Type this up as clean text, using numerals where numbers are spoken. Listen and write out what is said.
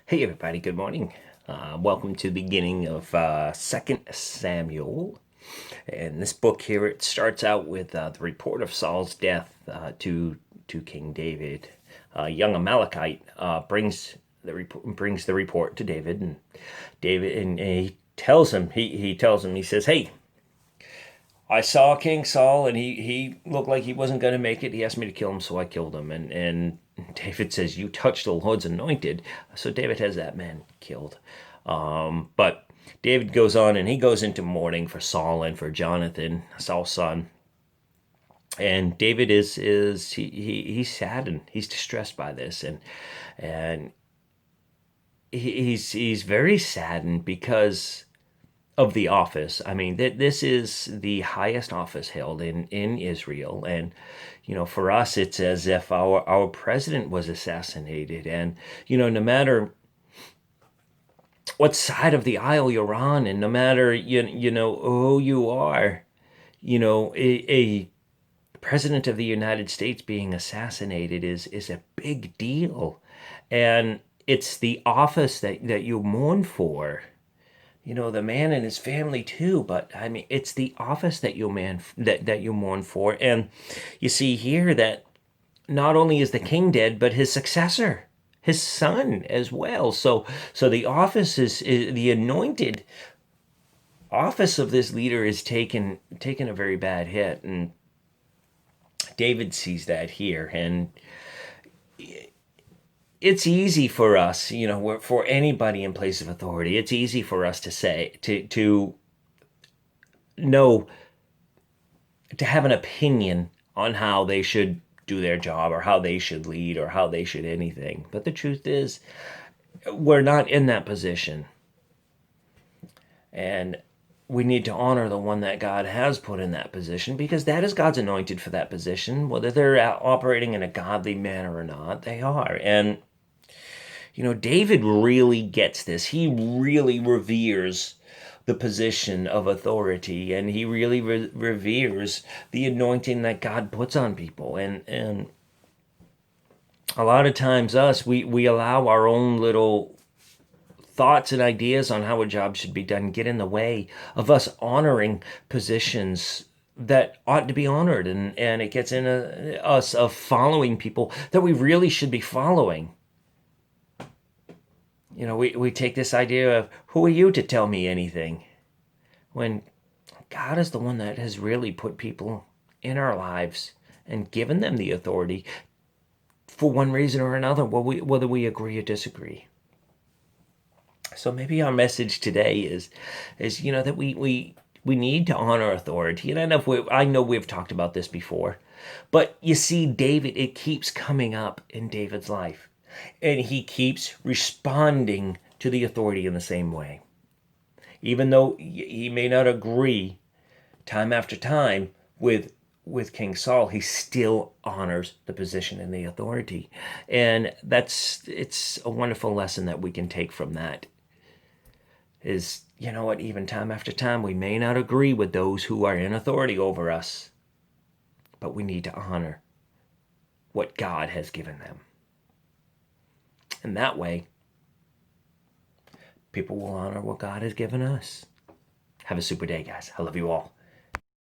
Hey everybody, good morning. Welcome to the beginning of 2nd Samuel. And this book here, it starts out with the report of Saul's death to King David. A young Amalekite brings the report to David, and he tells him he says, "Hey, I saw King Saul, and he looked like he wasn't going to make it. He asked me to kill him, so I killed him." And David says, "You touched the Lord's anointed." So David has that man killed. But David goes on, and he goes into mourning for Saul and for Jonathan, Saul's son. And David he's saddened. He's distressed by this, and he's very saddened because of the office. I mean, this is the highest office held in Israel. And, for us, it's as if our president was assassinated. And, no matter what side of the aisle you're on, and no matter, who you are, a president of the United States being assassinated is a big deal. And it's the office that you mourn for, the man and his family too. But I mean, it's the office that you mourn for. And you see here that not only is the king dead, but his successor, his son as well. So the office is the anointed office of this leader is taken a very bad hit. And David sees that here. And it's easy for us, for anybody in place of authority, it's easy for us to say, to know, to have an opinion on how they should do their job, or how they should lead, or how they should anything. But the truth is, we're not in that position. And we need to honor the one that God has put in that position, because that is God's anointed for that position. Whether they're operating in a godly manner or not, they are. And David really gets this. He really reveres the position of authority, and he really reveres the anointing that God puts on people. And a lot of times we allow our own little thoughts and ideas on how a job should be done get in the way of us honoring positions that ought to be honored, and it gets in us of following people that we really should be following. We take this idea of, who are you to tell me anything? When God is the one that has really put people in our lives and given them the authority for one reason or another, whether we agree or disagree. So maybe our message today is that we need to honor authority. And I know we've talked about this before, but you see, David, it keeps coming up in David's life. And he keeps responding to the authority in the same way. Even though he may not agree time after time with King Saul, he still honors the position and the authority. And it's a wonderful lesson that we can take from that. Is, even time after time, we may not agree with those who are in authority over us, but we need to honor what God has given them. And that way, people will honor what God has given us. Have a super day, guys. I love you all.